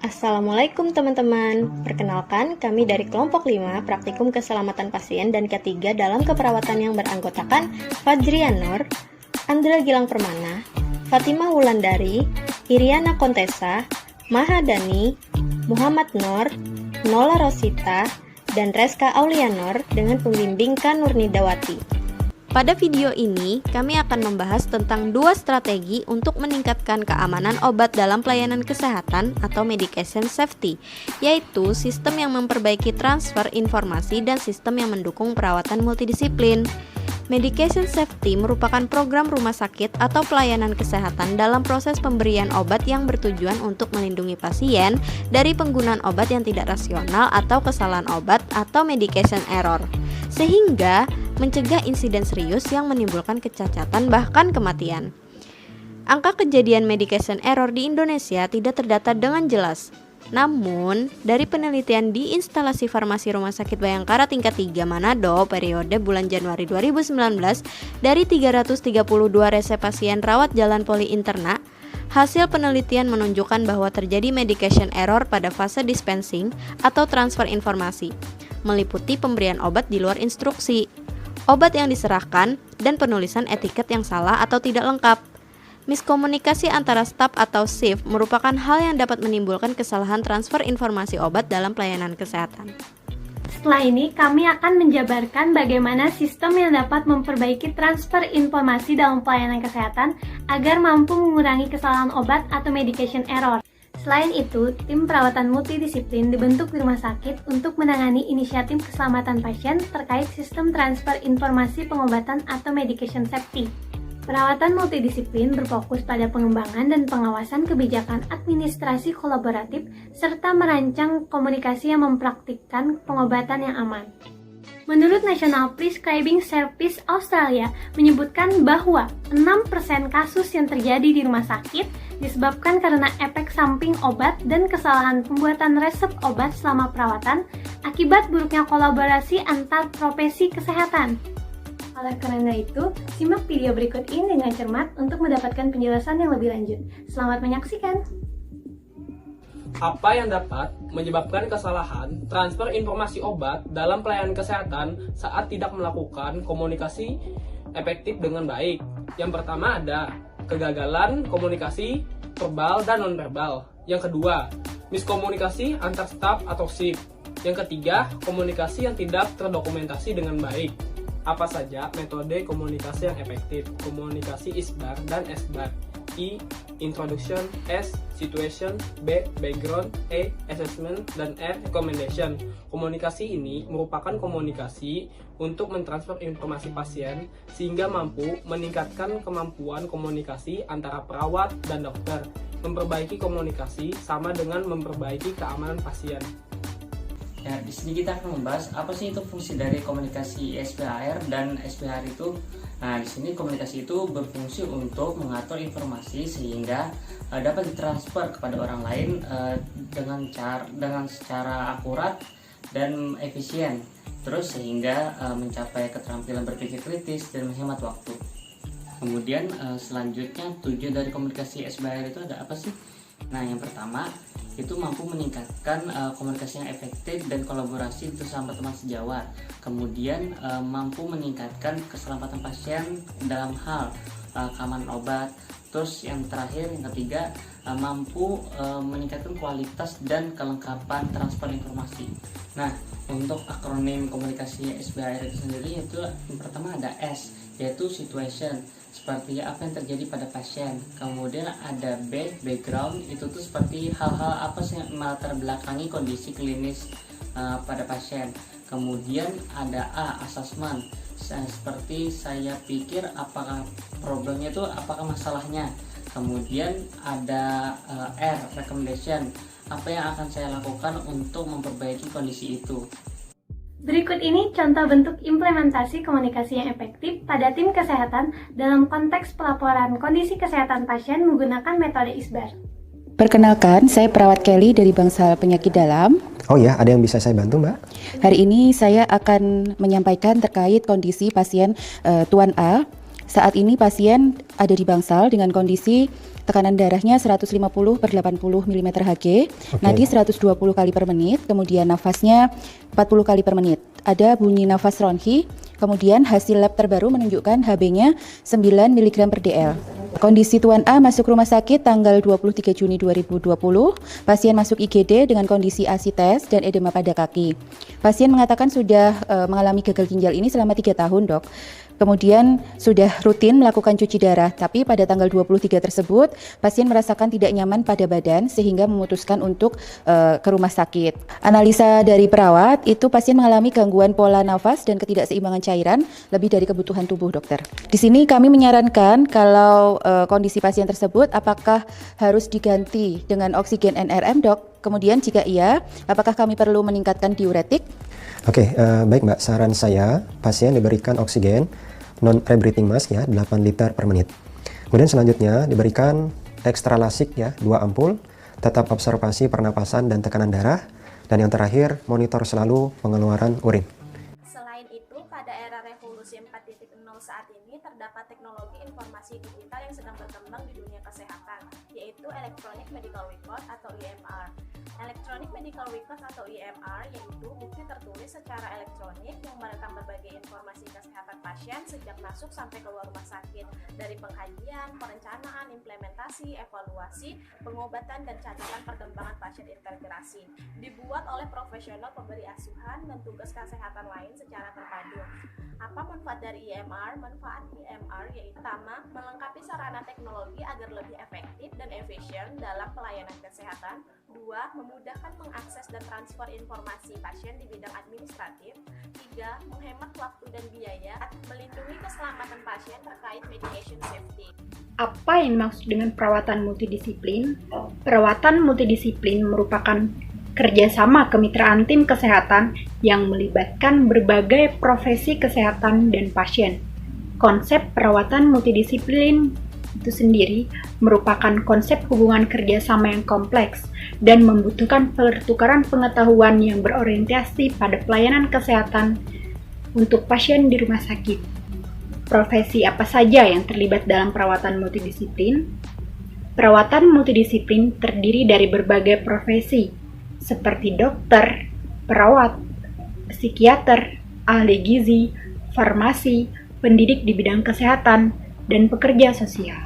Assalamualaikum teman-teman. Perkenalkan, kami dari kelompok 5 Praktikum Keselamatan Pasien dan ketiga dalam keperawatan yang beranggotakan Fajrian Nur, Andra Gilang Permana, Fatimah Wulandari, Iriana Kontesa, Mahadani, Muhammad Nur, Nola Rosita, dan Reska Aulianor dengan pembimbing Kak Nurnidawati. Pada video ini, kami akan membahas tentang dua strategi untuk meningkatkan keamanan obat dalam pelayanan kesehatan atau medication safety, yaitu sistem yang memperbaiki transfer informasi dan sistem yang mendukung perawatan multidisiplin. Medication safety merupakan program rumah sakit atau pelayanan kesehatan dalam proses pemberian obat yang bertujuan untuk melindungi pasien dari penggunaan obat yang tidak rasional atau kesalahan obat atau medication error, sehingga mencegah insiden serius yang menimbulkan kecacatan bahkan kematian. Angka kejadian medication error di Indonesia tidak terdata dengan jelas. Namun, dari penelitian di instalasi farmasi Rumah Sakit Bayangkara tingkat 3 Manado periode bulan Januari 2019 dari 332 resep pasien rawat jalan poli interna, hasil penelitian menunjukkan bahwa terjadi medication error pada fase dispensing atau transfer informasi, meliputi pemberian obat di luar instruksi, obat yang diserahkan, dan penulisan etiket yang salah atau tidak lengkap. Miskomunikasi antara staf atau shift merupakan hal yang dapat menimbulkan kesalahan transfer informasi obat dalam pelayanan kesehatan. Setelah ini, kami akan menjabarkan bagaimana sistem yang dapat memperbaiki transfer informasi dalam pelayanan kesehatan agar mampu mengurangi kesalahan obat atau medication error. Selain itu, tim perawatan multidisiplin dibentuk di rumah sakit untuk menangani inisiatif keselamatan pasien terkait sistem transfer informasi pengobatan atau medication safety. Perawatan multidisiplin berfokus pada pengembangan dan pengawasan kebijakan administrasi kolaboratif serta merancang komunikasi yang mempraktikkan pengobatan yang aman. Menurut National Prescribing Service Australia menyebutkan bahwa 6% kasus yang terjadi di rumah sakit disebabkan karena efek samping obat dan kesalahan pembuatan resep obat selama perawatan akibat buruknya kolaborasi antar profesi kesehatan. Oleh karena itu, simak video berikut ini dengan cermat untuk mendapatkan penjelasan yang lebih lanjut. Selamat menyaksikan! Apa yang dapat menyebabkan kesalahan transfer informasi obat dalam pelayanan kesehatan saat tidak melakukan komunikasi efektif dengan baik? Yang pertama ada kegagalan komunikasi verbal dan nonverbal. Yang kedua, miskomunikasi antar staf atau shift. Yang ketiga, komunikasi yang tidak terdokumentasi dengan baik. Apa saja metode komunikasi yang efektif? Komunikasi ISBAR dan SBAR. I. Introduction. S. Situation. B. Background. E. Assessment. Dan R. Recommendation. Komunikasi ini merupakan komunikasi untuk mentransfer informasi pasien sehingga mampu meningkatkan kemampuan komunikasi antara perawat dan dokter. Memperbaiki komunikasi sama dengan memperbaiki keamanan pasien. Ya, di sini kita akan membahas apa sih itu fungsi dari komunikasi SPHR dan SPHR itu. Nah, di sini komunikasi itu berfungsi untuk mengatur informasi sehingga dapat ditransfer kepada orang lain dengan secara akurat dan efisien. Terus sehingga mencapai keterampilan berpikir kritis dan menghemat waktu. Kemudian selanjutnya tujuan dari komunikasi SPHR itu ada apa sih? Nah, yang pertama itu mampu meningkatkan komunikasi yang efektif dan kolaborasi bersama teman sejawat. Kemudian mampu meningkatkan keselamatan pasien dalam hal keamanan obat. Terus yang terakhir, yang ketiga, mampu meningkatkan kualitas dan kelengkapan transfer informasi. Nah, untuk akronim komunikasi SPHR itu sendiri itu yang pertama ada S, yaitu situation, seperti apa yang terjadi pada pasien. Kemudian ada B, background, itu tuh seperti hal-hal apa sih yang melatar belakangi kondisi klinis pada pasien. Kemudian ada A, assessment, seperti saya pikir apakah problemnya itu apakah masalahnya. Kemudian ada R, recommendation, apa yang akan saya lakukan untuk memperbaiki kondisi itu. Berikut ini contoh bentuk implementasi komunikasi yang efektif pada tim kesehatan dalam konteks pelaporan kondisi kesehatan pasien menggunakan metode ISBAR. Perkenalkan, saya perawat Kelly dari Bangsal Penyakit Dalam. Oh ya, ada yang bisa saya bantu, Mbak? Hari ini saya akan menyampaikan terkait kondisi pasien Tuan A. Saat ini pasien ada di Bangsal dengan kondisi tekanan darahnya 150/80 mm Hg, nadi 120 kali per menit, kemudian nafasnya 40 kali per menit. Ada bunyi nafas ronhi, kemudian hasil lab terbaru menunjukkan Hb-nya 9 mg per dl. Kondisi Tuan A masuk rumah sakit tanggal 23 Juni 2020. Pasien masuk IGD dengan kondisi asites dan edema pada kaki. Pasien mengatakan sudah mengalami gagal ginjal ini selama 3 tahun, Dok. Kemudian sudah rutin melakukan cuci darah, tapi pada tanggal 23 tersebut pasien merasakan tidak nyaman pada badan sehingga memutuskan untuk ke rumah sakit. Analisa dari perawat itu pasien mengalami gangguan pola nafas dan ketidakseimbangan cairan lebih dari kebutuhan tubuh, dokter. Di sini kami menyarankan kalau kondisi pasien tersebut apakah harus diganti dengan oksigen NRM, Dok? Kemudian jika iya, apakah kami perlu meningkatkan diuretik? Oke, baik Mbak. Saran saya, pasien diberikan oksigen non-rebreathing mask ya, 8 liter per menit. Kemudian selanjutnya diberikan ekstralasik ya, 2 ampul, tetap observasi pernapasan dan tekanan darah, dan yang terakhir monitor selalu pengeluaran urin. Selain itu, pada era revolusi 4.0 saat ini terdapat teknologi informasi digital yang sedang berkembang di dunia kesehatan, yaitu Electronic Medical Record atau EMR. Electronic Medical Record atau EMR yaitu bukti tertulis secara elektronik yang merekam berbagai informasi kesehatan pasien sejak masuk sampai keluar rumah sakit, dari pengkajian, perencanaan, implementasi, evaluasi, pengobatan, dan catatan perkembangan pasien integrasi. Dibuat oleh profesional pemberi asuhan dan tugas kesehatan lain secara terpadu. Apa manfaat dari EMR? Manfaat EMR yaitu pertama, melengkapi sarana teknologi agar lebih efektif dan efisien dalam pelayanan kesehatan. 2. Memudahkan mengakses dan transfer informasi pasien di bidang administratif. 3. Menghemat waktu dan biaya. 4. Melindungi keselamatan pasien terkait medication safety. Apa yang dimaksud dengan perawatan multidisiplin? Perawatan multidisiplin merupakan kerjasama kemitraan tim kesehatan yang melibatkan berbagai profesi kesehatan dan pasien. Konsep perawatan multidisiplin itu sendiri merupakan konsep hubungan kerjasama yang kompleks dan membutuhkan pertukaran pengetahuan yang berorientasi pada pelayanan kesehatan untuk pasien di rumah sakit. Profesi apa saja yang terlibat dalam perawatan multidisiplin? Perawatan multidisiplin terdiri dari berbagai profesi, seperti dokter, perawat, psikiater, ahli gizi, farmasi, pendidik di bidang kesehatan, dan pekerja sosial.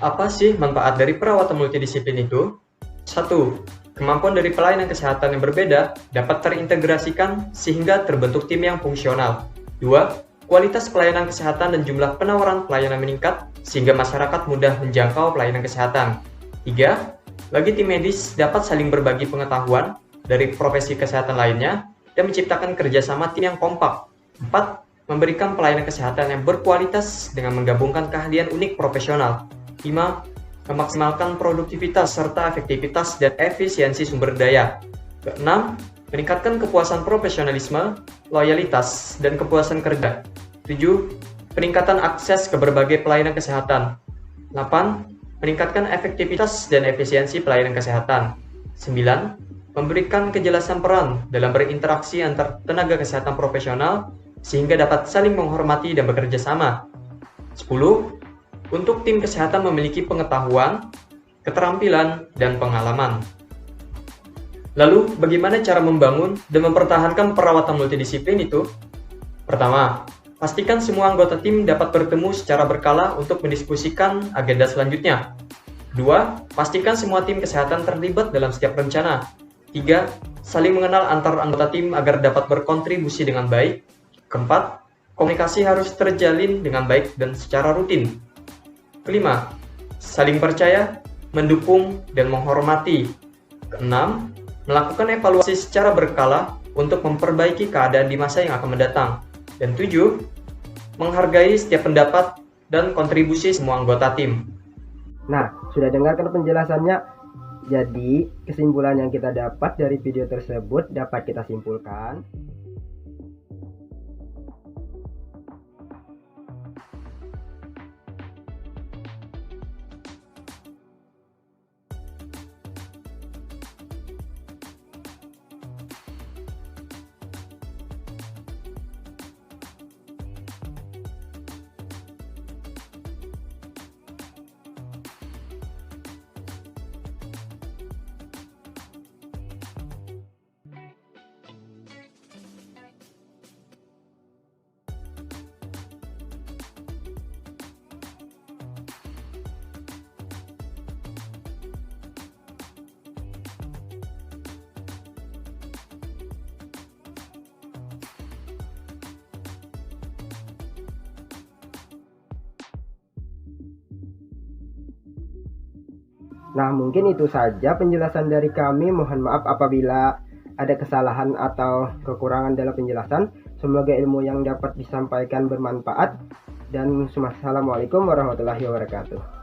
Apa sih manfaat dari perawatan multidisiplin itu? 1. Kemampuan dari pelayanan kesehatan yang berbeda dapat terintegrasikan sehingga terbentuk tim yang fungsional. 2. Kualitas pelayanan kesehatan dan jumlah penawaran pelayanan meningkat sehingga masyarakat mudah menjangkau pelayanan kesehatan. 3. Bagi tim medis dapat saling berbagi pengetahuan dari profesi kesehatan lainnya dan menciptakan kerjasama tim yang kompak. 4. Memberikan pelayanan kesehatan yang berkualitas dengan menggabungkan keahlian unik profesional. 5. Memaksimalkan produktivitas serta efektivitas dan efisiensi sumber daya. 6. Meningkatkan kepuasan profesionalisme, loyalitas, dan kepuasan kerja. 7. Peningkatan akses ke berbagai pelayanan kesehatan. 8. Meningkatkan efektivitas dan efisiensi pelayanan kesehatan. 9. Memberikan kejelasan peran dalam berinteraksi antar tenaga kesehatan profesional sehingga dapat saling menghormati dan bekerja sama. 10. Untuk tim kesehatan memiliki pengetahuan, keterampilan, dan pengalaman. Lalu, bagaimana cara membangun dan mempertahankan perawatan multidisiplin itu? Pertama, pastikan semua anggota tim dapat bertemu secara berkala untuk mendiskusikan agenda selanjutnya. 2. Pastikan semua tim kesehatan terlibat dalam setiap rencana. 3. Saling mengenal antar anggota tim agar dapat berkontribusi dengan baik. 4. Komunikasi harus terjalin dengan baik dan secara rutin. 5. Saling percaya, mendukung, dan menghormati. 6. Melakukan evaluasi secara berkala untuk memperbaiki keadaan di masa yang akan mendatang. Dan 7. Menghargai setiap pendapat dan kontribusi semua anggota tim. Nah, sudah dengarkan penjelasannya? Jadi, kesimpulan yang kita dapat dari video tersebut dapat kita simpulkan Nah, mungkin itu saja penjelasan dari kami. Mohon maaf apabila ada kesalahan atau kekurangan dalam penjelasan. Semoga ilmu yang dapat disampaikan bermanfaat. Dan assalamualaikum warahmatullahi wabarakatuh.